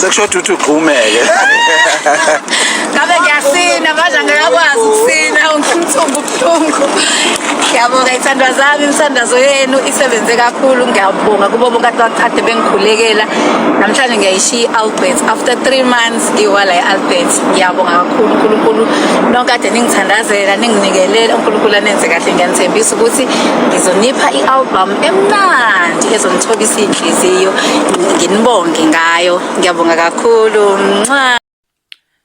sekusho ukuthi ugqumeke ngabe ngiyasina manje ngiyakwazi ukusina ungithumba ubuhlungu. Ngiyabonga ithandwa zami, imithandazo yenu isebenze kakhulu. Ngiyabonga kubo bonke akade bengikhulekela. Namhlanje ngiyayishiya i-Albert after 3 months ngiwala i-Albert. Ngiyabonga kakhulu uNkulunkulu nonke kade ningithandazela ninginikelela. uNkulunkulu anenze kahle, ngiyanithembisa ukuthi ngizonipha i-album emnandi ezonithobisa inhliziyo, nginibonge ngayo. Ngiyabonga kakhulu.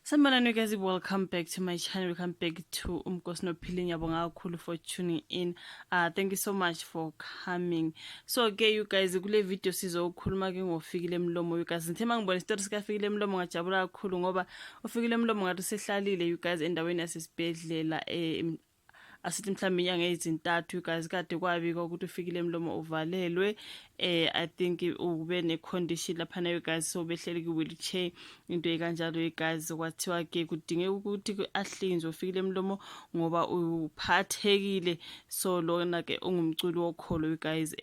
Sanibonani guys, welcome back to my channel. Welcome back to Umkosi Nophile. Ngiyabonga kakhulu for tuning in. Thank you so much for coming. So okay you guys, kule video sizokhuluma ke ngoFikile Mlomo. You guys ngithe mangibona isitori sika Fikile Mlomo ngajabula kakhulu ngoba uFikile Mlomo ngathi sehlalile you guys endaweni yasesibhedlela asithi mhlawumbe inyanga ezintathu you guys kade kwabika ukuthi uFikile Mlomo uvalelwe. I think ube ne condition lapha na you guys, so behleli ku wheelchair into ekanjalo you guys. Kwathiwa ke kudingeka ukuthi ahlinzwe uFikile Mlomo ngoba uphathekile. So lona ke ungumculi wokholo you guys,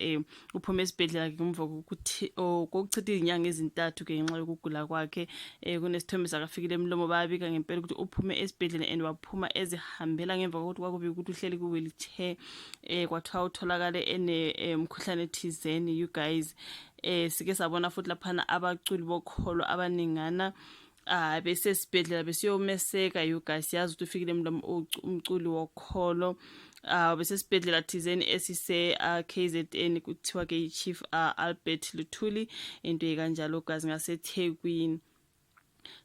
uphume esibhedlela ke ngemva kokuthi kokuchitha izinyanga ezintathu ke ngenxa yokugula kwakhe. Kunesithombe sakaFikile Mlomo bayabika ngempela ukuthi uphume esibhedlela and waphuma ezihambela ngemva kokuthi kwakube ukuthi uhleli ku wheelchair. Kwathiwa utholakale ene umkhuhlane thizeni you guys. Sike sabona futhi lapha abaculi bokholo abaningana bese sibhedlela besiyomeseka you guys. Yazi ukuthi uFikile Mlomo umculi wokholo bese sibhedlela thizeni esise KZN kuthiwa ke Chief Albert Luthuli into ekanjalo guys ngaseThekwini.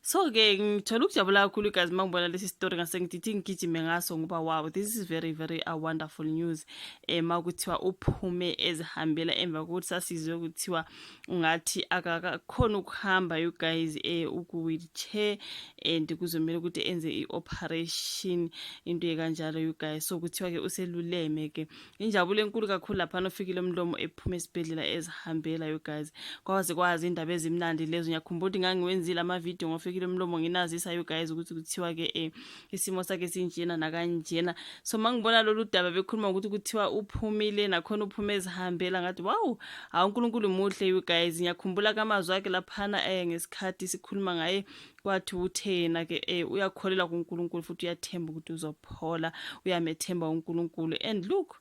So ke ngithola ukujabula kakhulu guys mangibona lesi story ngase ngithi ngigijime ngaso ngoba wow, this is very very wonderful news. Makuthiwa uphume ezihambela emva kokuthi sasizwe ukuthiwa ungathi akakakhona ukuhamba you guys uku wheelchair and kuzomela ukuthi enze ioperation into ekanjalo you guys. So kuthiwa ke useluleme ke. Injabulo enkulu kakhulu lapha noFikile Mlomo ephume esibhedlela ezihambela you guys. Kwazi indaba ezimnandi lezo. Ngiyakhumbula ukuthi ngangiwenzile ama video ngoFikile Mlomo nginazisa you guys ukuthi kuthiwa ke isimo sakhe sinjena nakanjena. So mangibona lolu daba bekhuluma ukuthi kuthiwa uphumile nakhona uphume ezihambela ngathi wow, uNkulunkulu muhle you guys. Ngiyakhumbula kamazwi akhe laphana ngesikhathi sikhuluma ngaye kwathi uthena ke uyakholela kuNkulunkulu futhi uyathemba ukuthi uzophola, uyamethemba uNkulunkulu. And look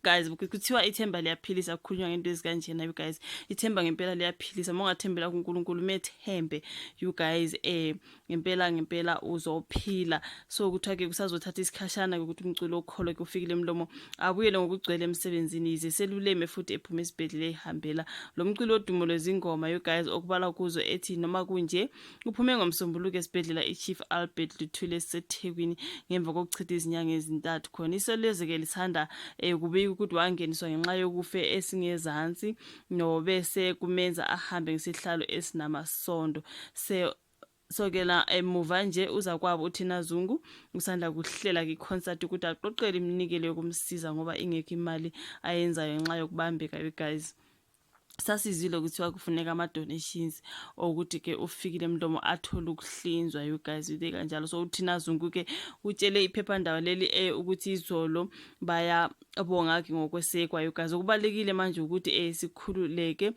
guys, kuthiwa ithemba liyaphilisa. Kukhulunywa ngento ezikanjena you guys, ithemba ngempela liyaphilisa. Mongathembela kuNkulunkulu methembe you guys, ngempela uzophila. So kuthiwa ke kusazothatha isikhashana ukuthi umculo okholo ke uFikile Mlomo abuyele ngokugcwele emsebenzini ize seluleme futhi ephume esibhedlela ehambela. Lo mculo odumo lezingoma you guys okubala kuzo ethi noma kunje uphume ngomsombuluko esibhedlela iChief Albert Luthuli eseThekwini ngemva kokuchitha izinyanga ezintathu. Khona isoleze ke lisanda kubika ukuthi wangeniswa ngenxa yokufe esingezansi no bese kumenza ahambe ngesihlalo esinamasondo. So ke la emuva nje uza kwabo uThina Zungu usanda kuhlela ke concert ukuthi aqoqele iminikelo yokumsiza ngoba ingekho imali ayenzayo ngenxa yokubambeka you guys. Sasizile ukuthi kufuneka ama donations ukuthi ke uFikile Mlomo athola ukuhlinzwa you guys ude kanjalo. So uThina Zungu ke utshele iphephandaba leli ukuthi izolo bayabonga ke ngokwesekwa you guys. Ukubalekile manje ukuthi sikhululeke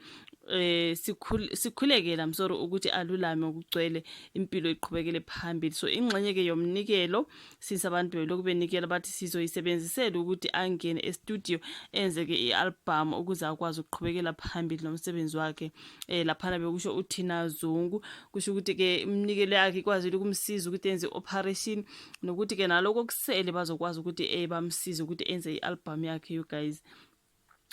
sikhulekela ukuthi alulame ukugcwele impilo iqhubekele phambili. So ingxenye ke yomnikelo sisabantu belokubenikela bathi sizoyisebenzisela ukuthi angene e-studio enze ke i-album ukuze akwazi ukuqhubekela phambili nomsebenzi wakhe. Lapha bekusho uThina Zungu kusho ukuthi ke iminikelo yakhe ikwazi ukumsiza ukuthi enze operation nokuthi ke naloko kusele bazokwazi ukuthi bamsize ukuthi enze i-album yakhe you guys.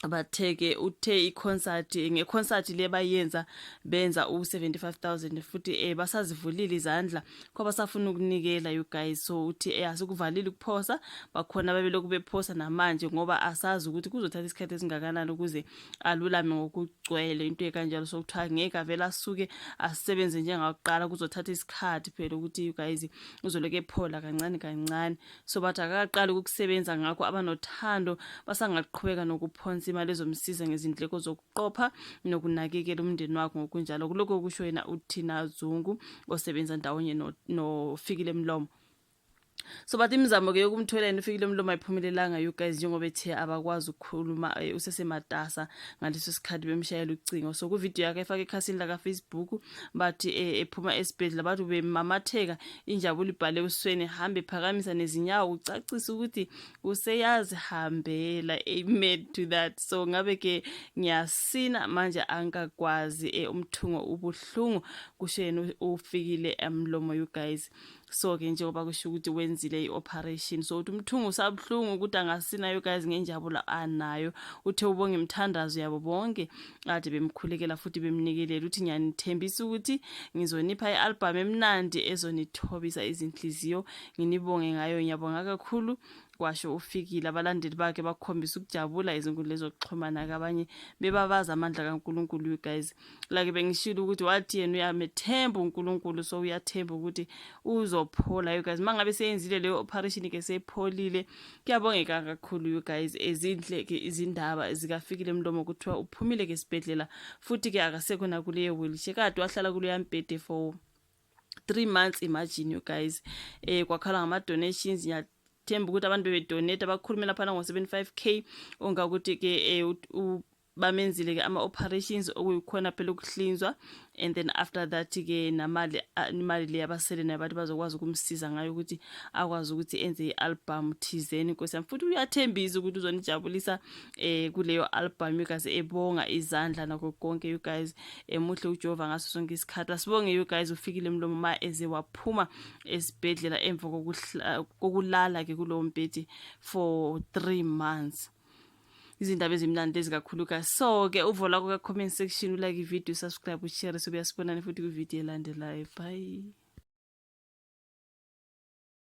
Batheke uthe iconcert ngeconcert le bayenza benza u75,000 futhi basazivulile izandla ngoba safuna ukunikela you guys. So uthi asikuvalile ukuphosa bakhona babelokhu bephosa namanje ngoba asazi ukuthi kuzothatha isikhathi esingakanani ukuze alulame ngokugcwele into ekanjalo. So kuthiwa ngeke avela asuke asebenze njengakuqala, kuzothatha isikhathi phela ukuthi you guys uzoloke ephola kancane kancane. So bathi akaqala ukusebenza ngakho abanothando basangaqhubeka nokuphonsa imali ezomsiza ngezindleko zokuqopha nokunakekela umndeni wakhe ngokunjalo. Kuloko kusho yena uThina Zungu osebenza ndawonye noFikile Mlomo. So but imizamo ke yokumthola yena ufikile umlomo ayiphumelelanga you guys njengoba ethe abakwazi ukukhuluma usesematasa ngaleso sikhathi bemshayela ucingo. So ku video yakhe efaka ekhasini la ka Facebook bathi ephuma esibhedlela bathi bemamatheka injabulo ibhale usweni hambe phakamisa nezinyawo ucacisa ukuthi useyazi hambela. Amen to that. So ngabe ke ngiyasina manje angakwazi umthungo ubuhlungu kusho yena ufikile emlomo you guys. So ke njengoba kusho ukuthi wenzile i-operation so uthi umthungu usabhlungu ukuthi angasina you guys ngenjabulo anayo. Uthe ubonga imthandazo yabo bonke ade bemkhulekela futhi bemnikelela uthi ngiyanithembisa ukuthi ngizonipha i-album emnandi ezonithobisa izinhliziyo nginibonge ngayo ngiyabonga kakhulu. Kwasho ufikile abalandeli bakhe bakhombisa ukujabula izinkundla zokuxhumana kabanye bebabaza amandla kaNkulunkulu you guys. Like bengishilo ukuthi wathi yena uyamethemba uNkulunkulu so uyathemba ukuthi uzophola you guys. Mangabe seyenzile leyo operation ke sepholile kuyabongeka kakhulu you guys. Ezindle ke izindaba zikafikile emlomo kuthiwa uphumile ke sibhedlela futhi ke akasekho na kuleyo wheelchair kade wahlala kuleyo ambhede for 3 months. Imagine you guys. Kwakhala ngama donations themba ukuthi abantu bebedonate abakhulumela phana ngo-75k ongakuthi ke bamenzile ke ama-operations okuyikhona phela ukuhlinzwa and then after that ke imali le yabasele nabantu bazokwazi ukumsiza ngayo ukuthi akwazi ukuthi enze i-album thizeni Nkosi yami futhi uyathembisa ukuthi uzonijabulisa kuleyo album you guys ebonga izandla nakho konke you guys muhle uJehova ngaso sonke isikhathi. Asibonge you guys ufikile emlomo ma eze waphuma esibhedlela emva kokulala ke kulowo mbhedi for 3 months. Izindaba ezimnandi ezikakhulukazi. So ke uvola ku comment section ulike ivideo, subscribe, ushare so uyasibonana futhi ku video elandelayo. Bye.